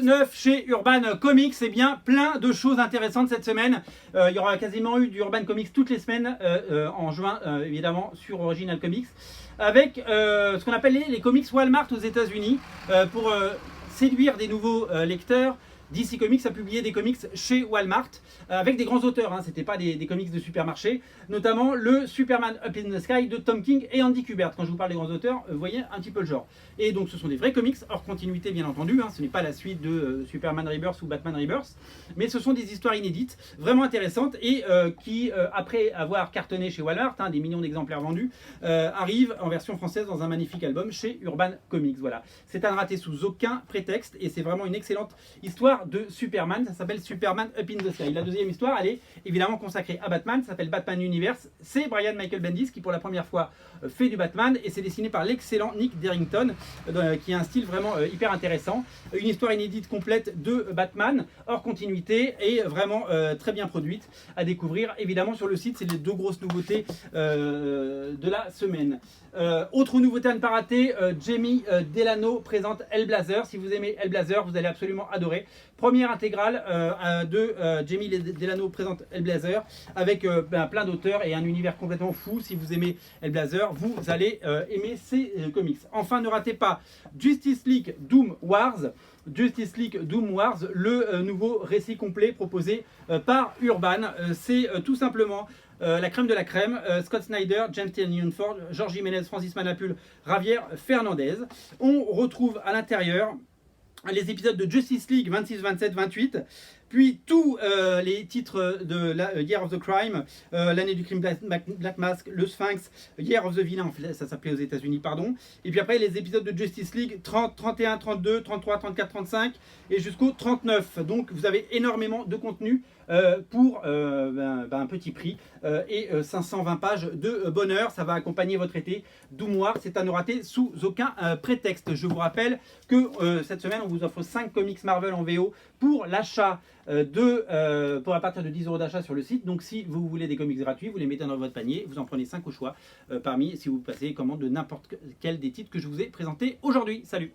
neuf chez Urban Comics? Eh bien, plein de choses intéressantes cette semaine. Il y aura quasiment eu du Urban Comics toutes les semaines en juin, évidemment, sur Original Comics, avec ce qu'on appelle les comics Walmart aux États-Unis pour séduire des nouveaux lecteurs. DC Comics a publié des comics chez Walmart avec des grands auteurs, hein. C'était pas des comics de supermarché, notamment le Superman Up in the Sky de Tom King et Andy Kubert. Quand je vous parle des grands auteurs, vous voyez un petit peu le genre. Et donc ce sont des vrais comics, hors continuité bien entendu, hein. Ce n'est pas la suite de Superman Rebirth ou Batman Rebirth, mais ce sont des histoires inédites, vraiment intéressantes et qui, après avoir cartonné chez Walmart, hein, des millions d'exemplaires vendus, arrivent en version française dans un magnifique album chez Urban Comics. Voilà, c'est à ne rater sous aucun prétexte et c'est vraiment une excellente histoire de Superman. Ça s'appelle Superman Up in the Sky. La deuxième histoire, elle est évidemment consacrée à Batman. Ça s'appelle Batman Universe. C'est Brian Michael Bendis qui pour la première fois fait du Batman et c'est dessiné par l'excellent Nick Derrington qui a un style vraiment hyper intéressant. Une histoire inédite complète de Batman hors continuité et vraiment très bien produite à découvrir évidemment sur le site. C'est les deux grosses nouveautés de la semaine. Autre nouveauté à ne pas rater, Jamie Delano présente Hellblazer. Si vous aimez Hellblazer, vous allez absolument adorer. Première intégrale de Jamie Delano présente Hellblazer avec plein d'auteurs et un univers complètement fou. Si vous aimez Hellblazer, vous allez aimer ces comics. Enfin, ne ratez pas Justice League Doom Wars. Justice League Doom Wars, le nouveau récit complet proposé par Urban. C'est tout simplement la crème de la crème, Scott Snyder, James Tynion Ford, Jorge Jiménez, Francis Manapul, Javier Fernandez. On retrouve à l'intérieur les épisodes de Justice League 26, 27, 28, puis tous les titres de la Year of the Crime, l'année du crime Black Mask, le Sphinx, Year of the Villain, ça s'appelait aux États-Unis, pardon. Et puis après les épisodes de Justice League 30, 31, 32, 33, 34, 35 et jusqu'au 39. Donc vous avez énormément de contenu pour un petit prix et 520 pages de bonheur. Ça va accompagner votre été. Doom Wars, c'est à ne rater sous aucun prétexte. Je vous rappelle que cette semaine on vous offre 5 comics Marvel en VO pour l'achat pour à partir de 10 € d'achat sur le site. Donc si vous voulez des comics gratuits, vous les mettez dans votre panier, vous en prenez 5 au choix parmi si vous passez commande de n'importe quel des titres que je vous ai présentés aujourd'hui. Salut!